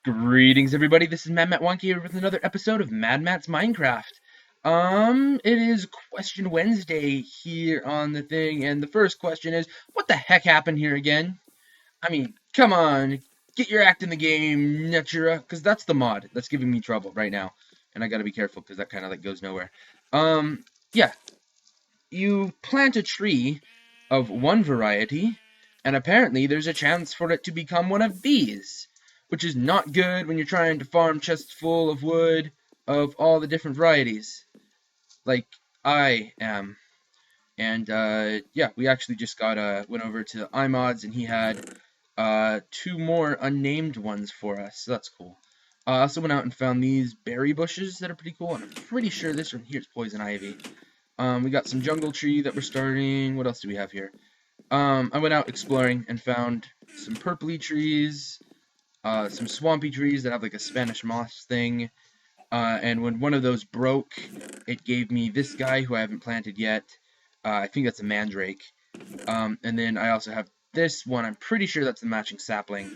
Greetings, everybody. This is Mad Matt Wonky here with another episode of Mad Matt's Minecraft. It is Question Wednesday here on the thing, and the first question is, what the heck happened here again? I mean, come on, get your act in the game, Natura, because that's the mod that's giving me trouble right now, and I gotta be careful because that kind of goes nowhere. Yeah, you plant a tree of one variety, and apparently there's a chance for it to become one of these, which is not good when you're trying to farm chests full of wood of all the different varieties, like I am. And yeah, we actually just went over to iMods, and he had two more unnamed ones for us, so that's cool. I also went out and found these berry bushes that are pretty cool, and I'm pretty sure this one here's poison ivy. We got some jungle tree that we're starting. What else do we have here? I went out exploring and found some purpley trees, some swampy trees that have like a Spanish moss thing. And when one of those broke, it gave me this guy who I haven't planted yet. I think that's a mandrake. And then I also have this one. I'm pretty sure that's the matching sapling.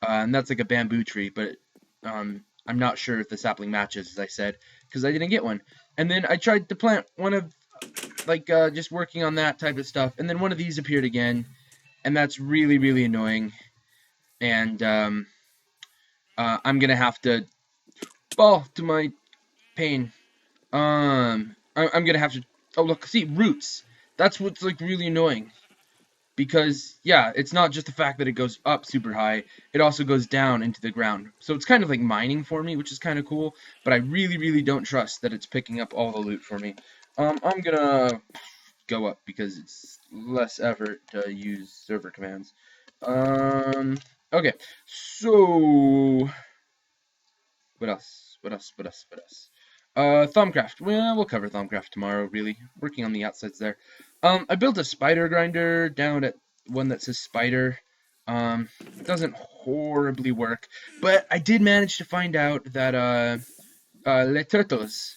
And that's like a bamboo tree, but I'm not sure if the sapling matches, as I said, because I didn't get one. And then I tried to plant one of just working on that type of stuff, and then one of these appeared again, and that's really, really annoying, and I'm gonna have to fall to my pain. I'm gonna have to, oh look, see, roots, that's what's really annoying, because yeah, it's not just the fact that it goes up super high, it also goes down into the ground, so it's kind of like mining for me, which is kind of cool, but I really, really don't trust that it's picking up all the loot for me. I'm gonna go up because it's less effort to use server commands. Okay, so what else? Thumbcraft. Well, we'll cover Thumbcraft tomorrow, really. Working on the outsides there. I built a spider grinder down at one that says spider. It doesn't horribly work, but I did manage to find out that les turtles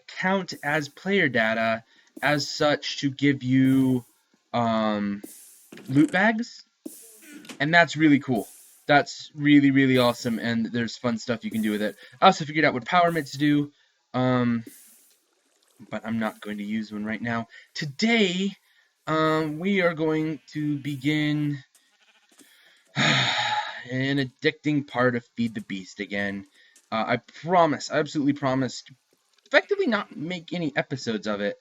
count as player data as such to give you loot bags, and that's really cool. That's really, really awesome, and there's fun stuff you can do with it. I also figured out what power mitts do, but I'm not going to use one right now. Today, we are going to begin an addicting part of Feed the Beast again. I absolutely promise to effectively not make any episodes of it,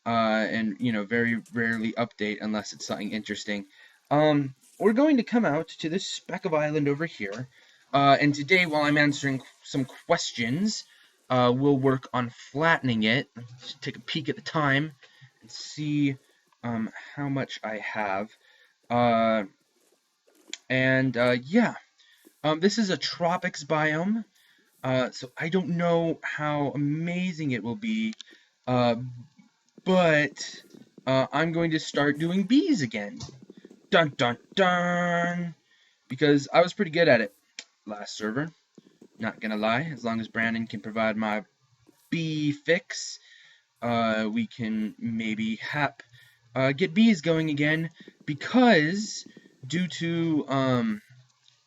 and very rarely update unless it's something interesting. We're going to come out to this speck of island over here, and today, while I'm answering some questions, we'll work on flattening it. Let's take a peek at the time and see how much I have. Yeah, this is a tropics biome. So I don't know how amazing it will be, but I'm going to start doing bees again. Dun dun dun! Because I was pretty good at it last server. Not gonna lie, as long as Brandon can provide my bee fix, we can maybe get bees going again, because due to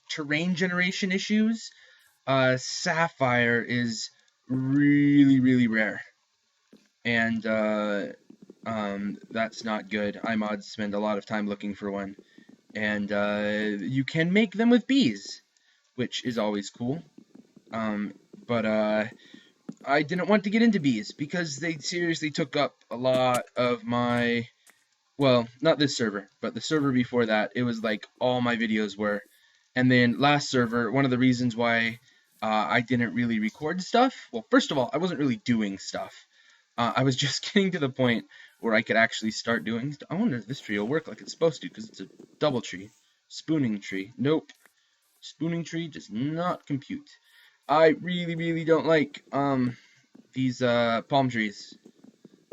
terrain generation issues, sapphire is really, really rare, and that's not good. iMods spend a lot of time looking for one, and you can make them with bees, which is always cool. But I didn't want to get into bees because they seriously took up a lot of my, well, not this server, but the server before that, it was like all my videos were. And then last server, one of the reasons why I didn't really record stuff, well, first of all, I wasn't really doing stuff. I was just getting to the point where I could actually start doing stuff. I wonder if this tree will work like it's supposed to, because it's a double tree. Spooning tree. Nope. Spooning tree does not compute. I really, really don't like these palm trees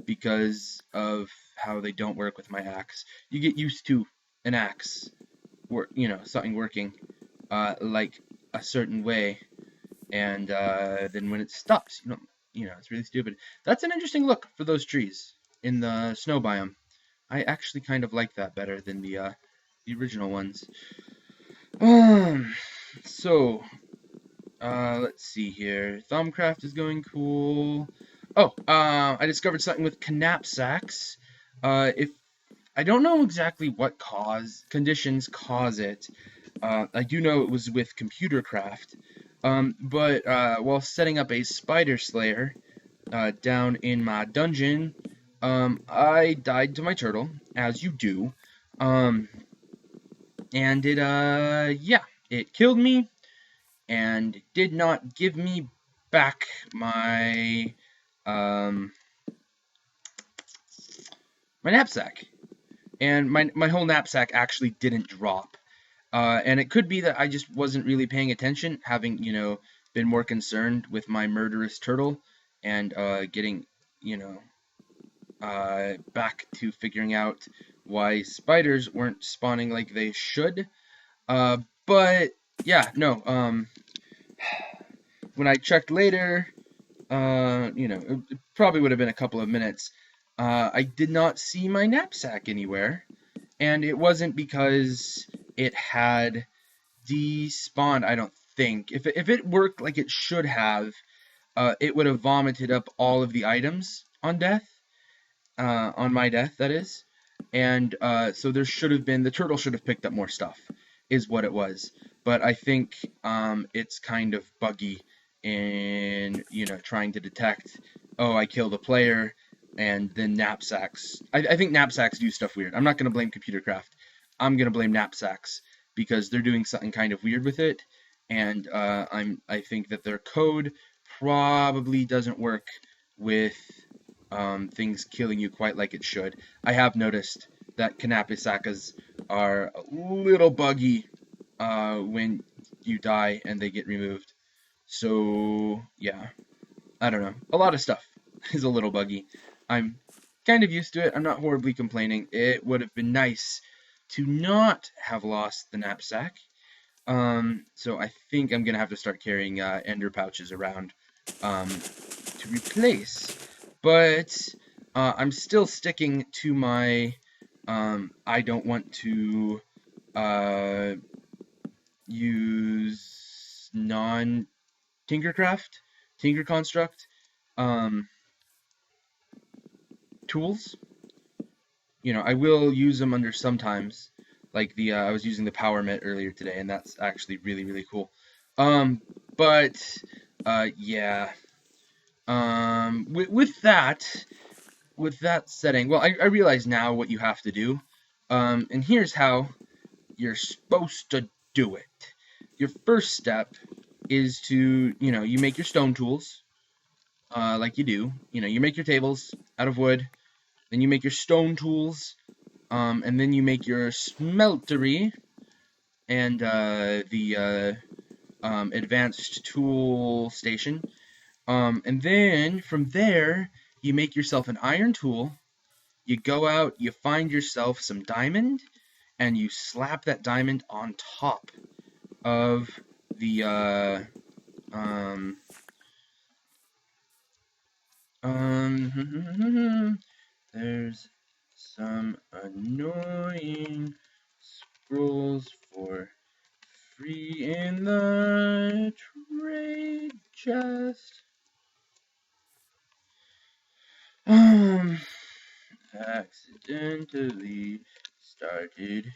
because of how they don't work with my axe. You get used to an axe, something working like a certain way, and then when it stops, it's really stupid. That's an interesting look for those trees in the snow biome. I actually kind of like that better than the original ones. Um, so, let's see here. Thumbcraft is going cool. Oh, I discovered something with knapsacks. If I don't know exactly what conditions cause it. I do know it was with RoarkeCraft. But while setting up a spider slayer down in my dungeon, I died to my turtle, as you do. Um, and yeah, it killed me and did not give me back um, my knapsack. And my whole knapsack actually didn't drop. And it could be that I just wasn't really paying attention, having, been more concerned with my murderous turtle and getting, back to figuring out why spiders weren't spawning like they should. But yeah, no. When I checked later, it probably would have been a couple of minutes. I did not see my knapsack anywhere, and it wasn't because it had despawned. I don't think if it worked like it should have, it would have vomited up all of the items on death. On my death, that is. And so there should have been, the turtle should have picked up more stuff, is what it was. But I think it's kind of buggy in, trying to detect, oh, I killed a player, and then knapsacks. I think knapsacks do stuff weird. I'm not going to blame RoarkeCraft. I'm going to blame knapsacks because they're doing something kind of weird with it. And I think that their code probably doesn't work with things killing you quite like it should. I have noticed that kanapisakas are a little buggy when you die and they get removed. So, yeah, I don't know. A lot of stuff is a little buggy. I'm kind of used to it. I'm not horribly complaining. It would have been nice to not have lost the knapsack. So I think I'm going to have to start carrying ender pouches around to replace. But I'm still sticking to my I don't want to use non-Tinkercraft, Tinker Construct tools. I will use them under sometimes, like I was using the power mitt earlier today, and that's actually really, really cool. But yeah. With that setting, well, I realize now what you have to do. And here's how you're supposed to do it. Your first step is to, you make your stone tools, like you do. You make your tables out of wood, then you make your stone tools, and then you make your smeltery and the advanced tool station. And then from there, you make yourself an iron tool. You go out, you find yourself some diamond, and you slap that diamond on top of the there's some annoying scrolls for free in the trade chest. Accidentally started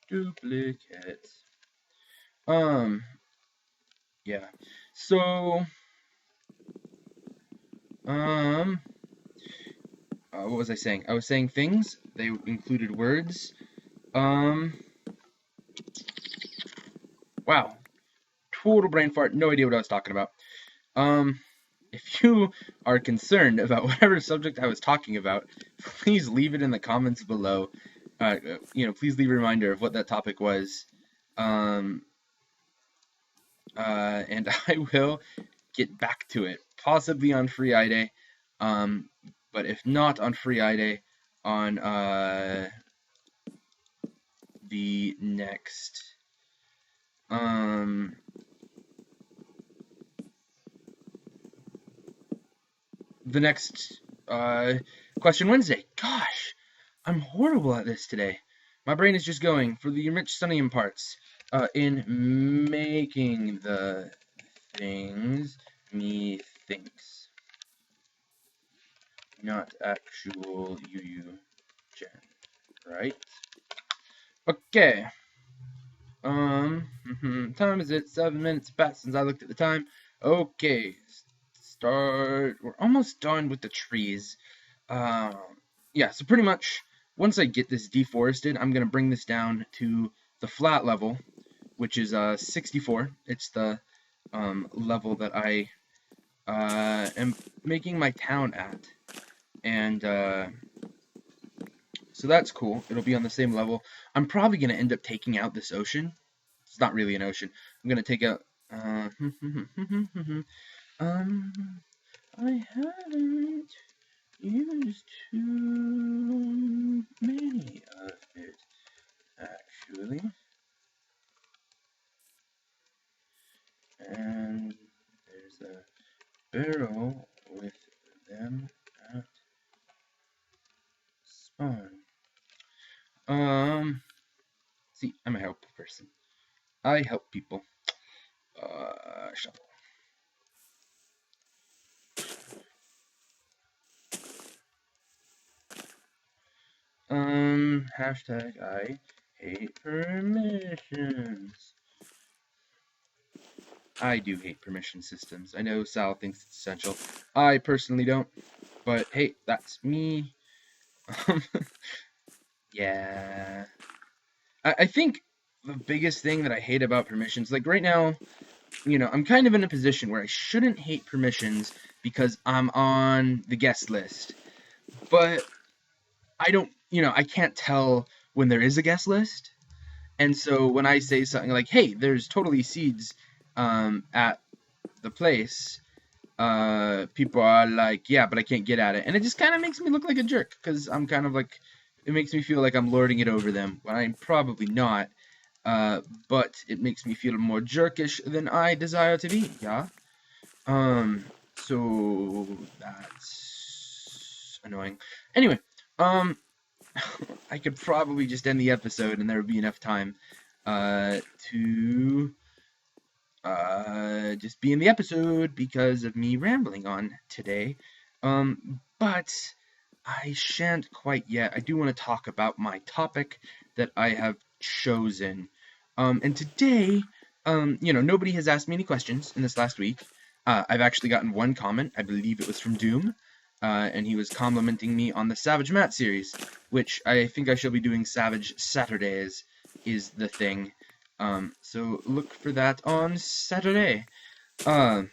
duplicates. Yeah. So, what was I saying? I was saying things. They included words. Wow. Total brain fart. No idea what I was talking about. If you are concerned about whatever subject I was talking about, please leave it in the comments below. Please leave a reminder of what that topic was. And I will get back to it, possibly on Free I Day. But if not on Free I Day, on the next Question Wednesday. Gosh, I'm horrible at this today. My brain is just going for the enriched sonium parts. in making the things, methinks, not actual gen, right? Okay. Time is it? 7 minutes past since I looked at the time. Okay, start. We're almost done with the trees. Um, yeah, so pretty much once I get this deforested, I'm gonna bring this down to the flat level, which is 64. It's the level that I am making my town at, and so that's cool. It'll be on the same level. I'm probably gonna end up taking out this ocean. It's not really an ocean. I'm gonna take out. Um, I haven't used too many of it actually, and there's a barrel with them at spawn. See, I'm a helpful person. I help people. Shovel. Hashtag I hate permissions. I do hate permission systems. I know Sal thinks it's essential. I personally don't. But hey, that's me. Yeah. I think the biggest thing that I hate about permissions, like right now, I'm kind of in a position where I shouldn't hate permissions because I'm on the guest list. But I don't, I can't tell when there is a guest list. And so when I say something like, hey, there's totally seeds at the place, people are like, yeah, but I can't get at it. And it just kind of makes me look like a jerk because I'm kind of like, it makes me feel like I'm lording it over them when I'm probably not. But it makes me feel more jerkish than I desire to be, yeah? So that's annoying. Anyway, I could probably just end the episode and there would be enough time to just be in the episode because of me rambling on today. But I shan't quite yet. I do want to talk about my topic that I have chosen. And today, nobody has asked me any questions in this last week. I've actually gotten one comment. I believe it was from Doom. And he was complimenting me on the Savage Matt series, which I think I shall be doing Savage Saturdays is the thing. So look for that on Saturday. But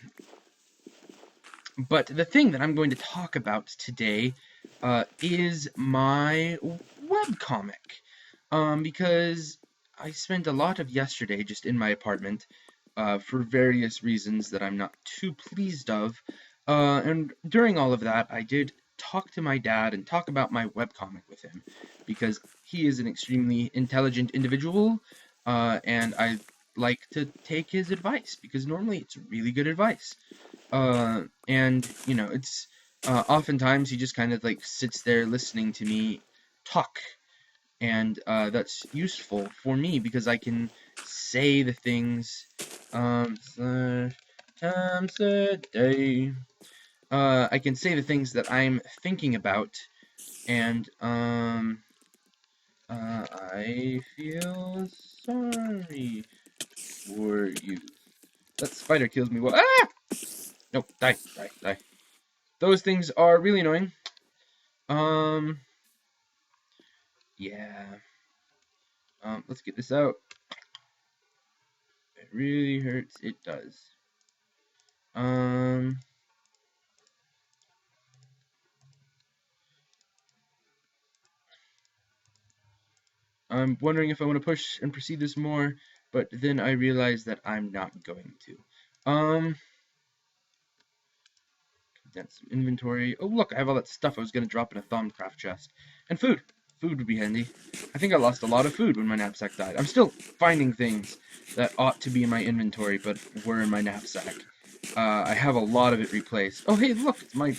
the thing that I'm going to talk about today is my webcomic. Because I spent a lot of yesterday just in my apartment for various reasons that I'm not too pleased of. And during all of that, I did talk to my dad and talk about my webcomic with him because he is an extremely intelligent individual and I like to take his advice because normally it's really good advice. And it's oftentimes he just kind of like sits there listening to me talk, and that's useful for me because I can say the things. Times a day. I can say the things that I'm thinking about, and I feel sorry for you. That spider kills me. Well, ah! No, die, die, die. Those things are really annoying. Yeah. Let's get this out. It really hurts. It does. I'm wondering if I want to push and proceed this more, but then I realize that I'm not going to. Condense some inventory. Oh, look, I have all that stuff I was going to drop in a Thaumcraft chest. And food. Food would be handy. I think I lost a lot of food when my knapsack died. I'm still finding things that ought to be in my inventory, but were in my knapsack. I have a lot of it replaced. Oh, hey, look, it's my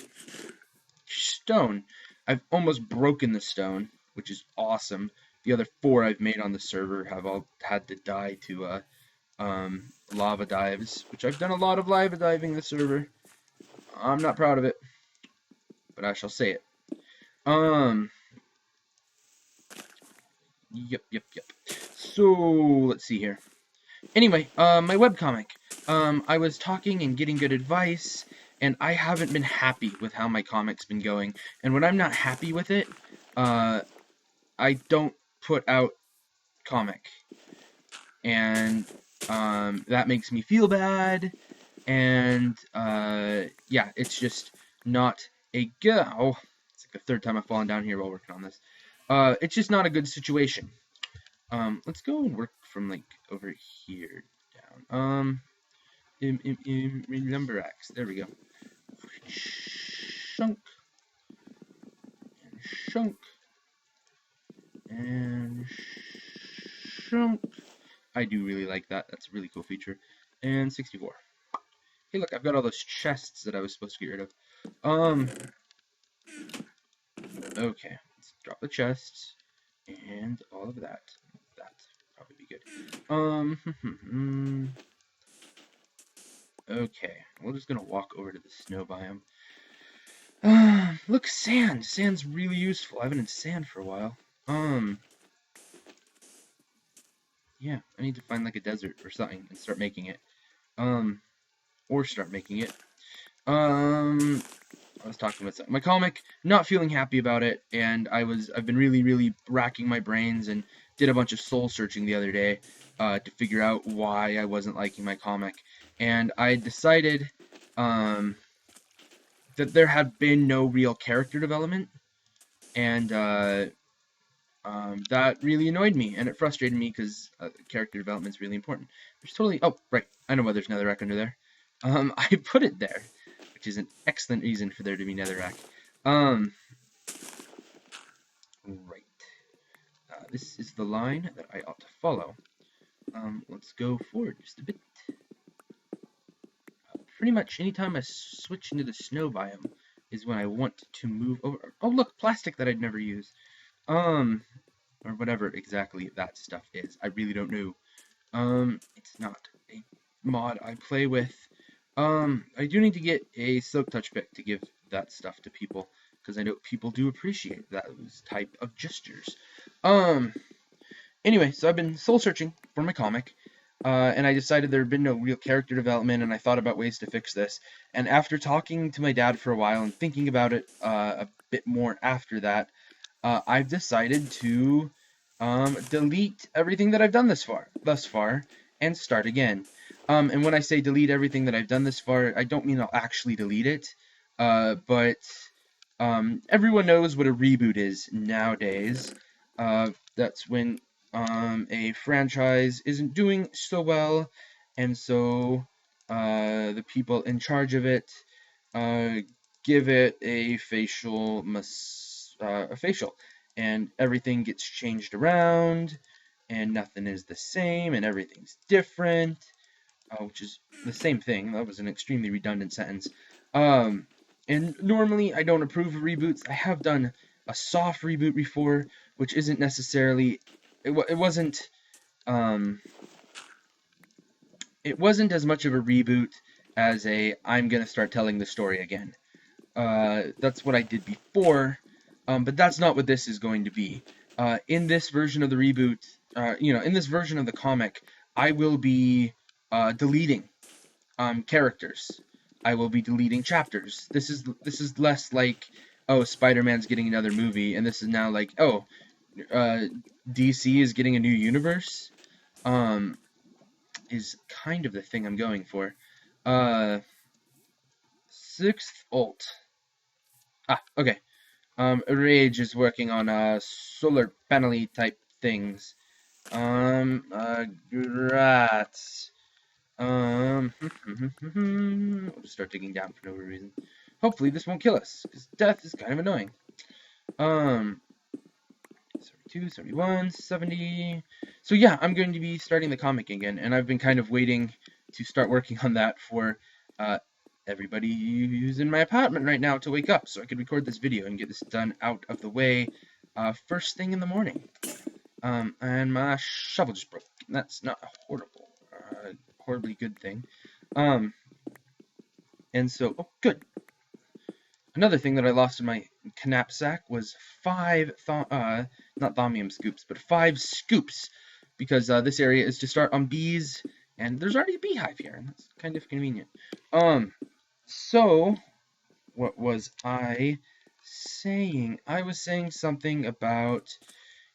stone. I've almost broken the stone, which is awesome, the other 4 I've made on the server have all had to die to lava dives, which I've done a lot of lava diving in the server. I'm not proud of it, but I shall say it. Yep. So, let's see here. Anyway, my webcomic. I was talking and getting good advice, and I haven't been happy with how my comic's been going. And when I'm not happy with it, I don't put out comic. And, that makes me feel bad, and, yeah, it's just not a good... Oh, it's like the 3rd time I've fallen down here while working on this. It's just not a good situation. Let's go and work from, like, over here down. Lumber axe. There we go. Shunk. And shunk. And shunk. I do really like that. That's a really cool feature. And 64. Hey, look, I've got all those chests that I was supposed to get rid of. Okay. Let's drop the chests. And all of that. That'd probably be good. Okay. We're just gonna walk over to the snow biome. Look, sand. Sand's really useful. I haven't had sand for a while. Yeah, I need to find like a desert or something and start making it. Or start making it. I was talking about my comic, not feeling happy about it, and I've been really racking my brains and did a bunch of soul searching the other day to figure out why I wasn't liking my comic. And I decided that there had been no real character development, and that really annoyed me, and it frustrated me because character development is really important. There's totally... Oh, right. I know why there's netherrack under there. I put it there, which is an excellent reason for there to be netherrack. Right. This is the line that I ought to follow. Let's go forward just a bit. Pretty much anytime I switch into the snow biome is when I want to move over. Oh, look, plastic that I'd never use. Or whatever exactly that stuff is. I really don't know. It's not a mod I play with. I do need to get a silk touch pick to give that stuff to people, because I know people do appreciate those type of gestures. Anyway, so I've been soul searching for my comic, and I decided there had been no real character development, and I thought about ways to fix this. And after talking to my dad for a while and thinking about it a bit more after that, I've decided to delete everything that I've done thus far, and start again. And when I say delete everything that I've done this far, I don't mean I'll actually delete it, but everyone knows what a reboot is nowadays. That's when a franchise isn't doing so well, and so the people in charge of it give it a facial, and everything gets changed around, and nothing is the same, and everything's different, which is the same thing. That was an extremely redundant sentence. And normally I don't approve of reboots. I have done a soft reboot before, which isn't necessarily... It wasn't as much of a reboot as I'm gonna start telling the story again. That's what I did before, but that's not what this is going to be. In this version of the reboot, in this version of the comic, I will be deleting characters. I will be deleting chapters. This is less like, oh, Spider-Man's getting another movie, and this is now like, oh, DC is getting a new universe. Is kind of the thing I'm going for. 6th alt. Okay. Rage is working on solar panel-y type things. Grats. I'll just start digging down for no reason. Hopefully this won't kill us, because death is kind of annoying. 72, 71, 70. So yeah, I'm going to be starting the comic again, and I've been kind of waiting to start working on that for everybody who's in my apartment right now to wake up, so I could record this video and get this done out of the way first thing in the morning. And my shovel just broke. That's not a horribly good thing. And so, oh, good. Another thing that I lost in my knapsack was not thaumium scoops, but 5 scoops, because this area is to start on bees, and there's already a beehive here, and that's kind of convenient. So, what was I saying? I was saying something about,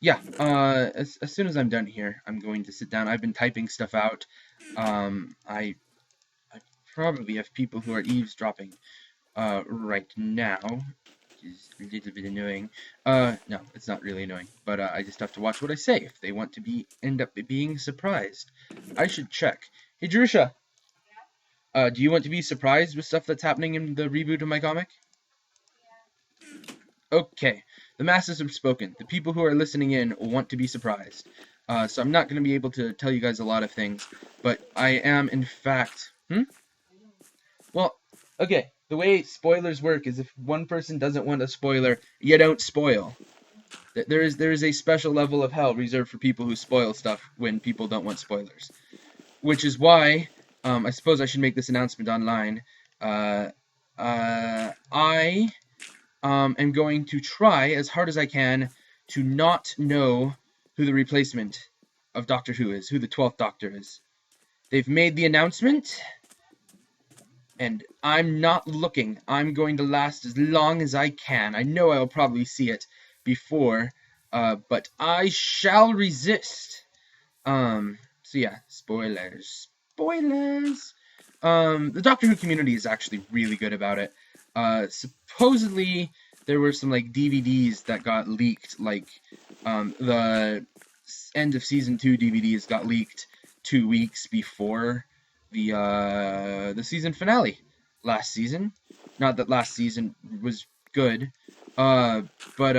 yeah, as soon as I'm done here, I'm going to sit down. I've been typing stuff out. I probably have people who are eavesdropping right now, which is a little bit annoying. No, it's not really annoying, but I just have to watch what I say if they want to end up being surprised. I should check. Hey, Jerusha, do you want to be surprised with stuff that's happening in the reboot of my comic? Okay, the masses have spoken. The people who are listening in want to be surprised. So I'm not going to be able to tell you guys a lot of things, but I am, in fact... Well, okay, the way spoilers work is if one person doesn't want a spoiler, you don't spoil. There is a special level of hell reserved for people who spoil stuff when people don't want spoilers. Which is why, I suppose I should make this announcement online. I am going to try as hard as I can to not know who the replacement of Doctor Who is, who the 12th Doctor is. They've made the announcement, and I'm not looking. I'm going to last as long as I can. I know I'll probably see it before, but I shall resist. So yeah, spoilers. Spoilers! The Doctor Who community is actually really good about it. Supposedly, there were some, like, DVDs that got leaked, like, the end of Season 2 DVDs got leaked 2 weeks before the season finale last season. Not that last season was good, but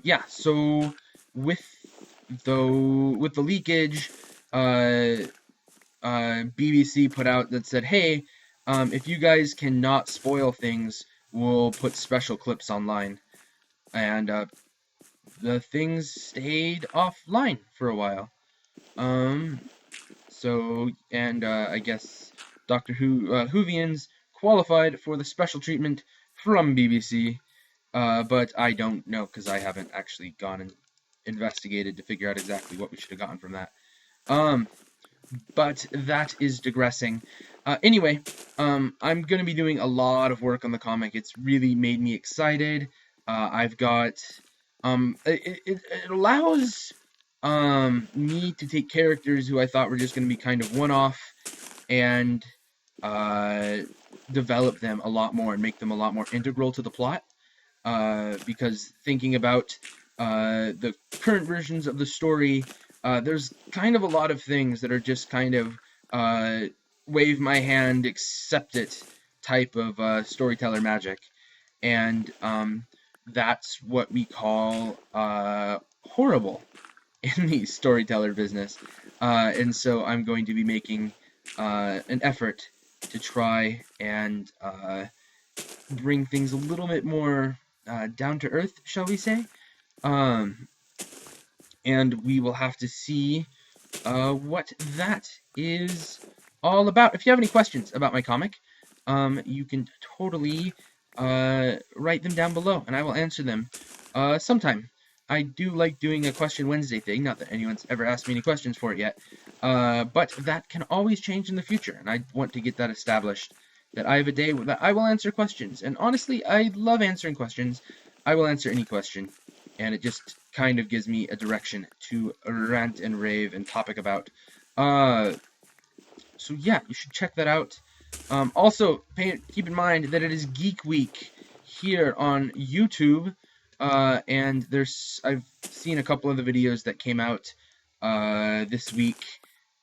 yeah. So with the leakage, BBC put out that said, hey, if you guys cannot spoil things, we'll put special clips online, and the things stayed offline for a while. So, and I guess Doctor Who Whovians qualified for the special treatment from BBC, but I don't know because I haven't actually gone and investigated to figure out exactly what we should have gotten from that. But that is digressing. Anyway, I'm going to be doing a lot of work on the comic. It's really made me excited. I've got, it allows me to take characters who I thought were just going to be kind of one-off and develop them a lot more and make them a lot more integral to the plot. Because thinking about the current versions of the story, there's kind of a lot of things that are just kind of wave my hand, accept it type of storyteller magic. And that's what we call horrible in the storyteller business. And so I'm going to be making an effort to try and bring things a little bit more down to earth, shall we say. And we will have to see what that is all about. If you have any questions about my comic, you can totally write them down below, and I will answer them sometime. I do like doing a Question Wednesday thing, not that anyone's ever asked me any questions for it yet, but that can always change in the future, and I want to get that established, that I have a day that I will answer questions, and honestly, I love answering questions. I will answer any question, and it just kind of gives me a direction to rant and rave and topic about. So yeah, you should check that out. Also, keep in mind that it is Geek Week here on YouTube, and I've seen a couple of the videos that came out this week,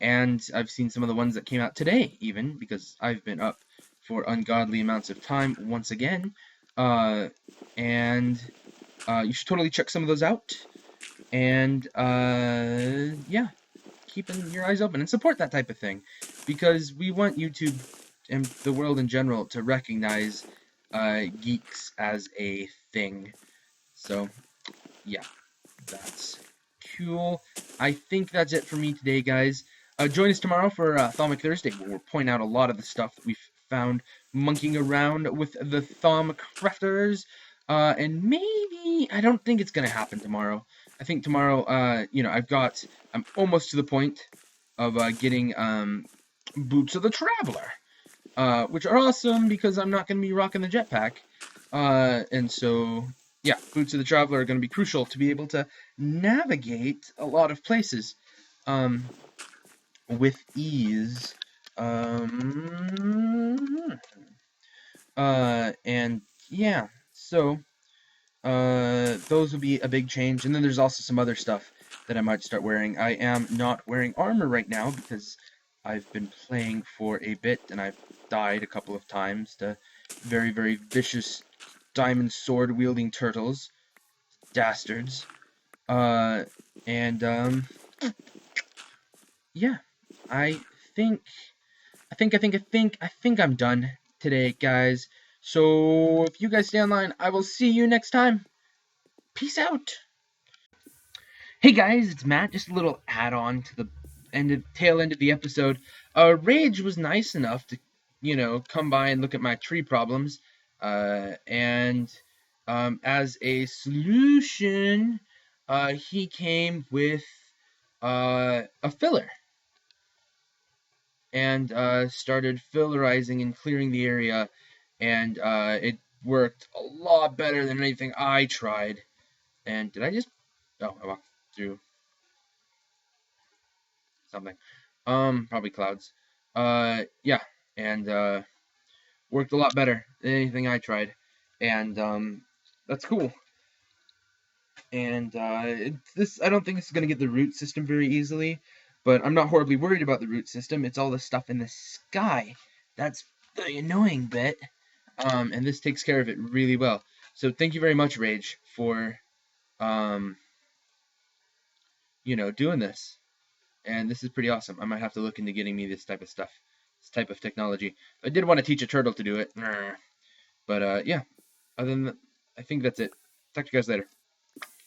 and I've seen some of the ones that came out today, even, because I've been up for ungodly amounts of time once again, and you should totally check some of those out, and yeah, keeping your eyes open and support that type of thing, because we want YouTube and the world in general to recognize geeks as a thing. So yeah, That's cool. I think that's it for me today, guys. Join us tomorrow for Thaumic Thursday, where we'll point out a lot of the stuff that we've found monkeying around with the Thaumic Crafters. And maybe, I don't think it's going to happen tomorrow. I think tomorrow, I'm almost to the point of getting Boots of the Traveler, which are awesome because I'm not going to be rocking the jetpack. And so, yeah, Boots of the Traveler are going to be crucial to be able to navigate a lot of places with ease. And yeah, so those will be a big change. And then there's also some other stuff that I might start wearing. I am not wearing armor right now because I've been playing for a bit and I've died a couple of times to very, very vicious diamond sword wielding turtles. Dastards. Uh, and yeah, I think, I think I'm done today, guys. So if you guys stay online, I will see you next time. Peace out. Hey guys, it's Matt. Just a little add-on to the tail end of the episode. Rage was nice enough to, come by and look at my tree problems, and as a solution, he came with a filler and started fillerizing and clearing the area, and it worked a lot better than anything I tried. And did I just? Oh, I walked through something. Probably clouds. Yeah, and worked a lot better than anything I tried, and that's cool. And this, I don't think this is gonna get the root system very easily, but I'm not horribly worried about the root system. It's all the stuff in the sky that's the annoying bit. And this takes care of it really well. So thank you very much, Rage, for um, doing this. And this is pretty awesome. I might have to look into getting me this type of stuff, this type of technology. I did want to teach a turtle to do it, but yeah. Other than that, I think that's it. Talk to you guys later.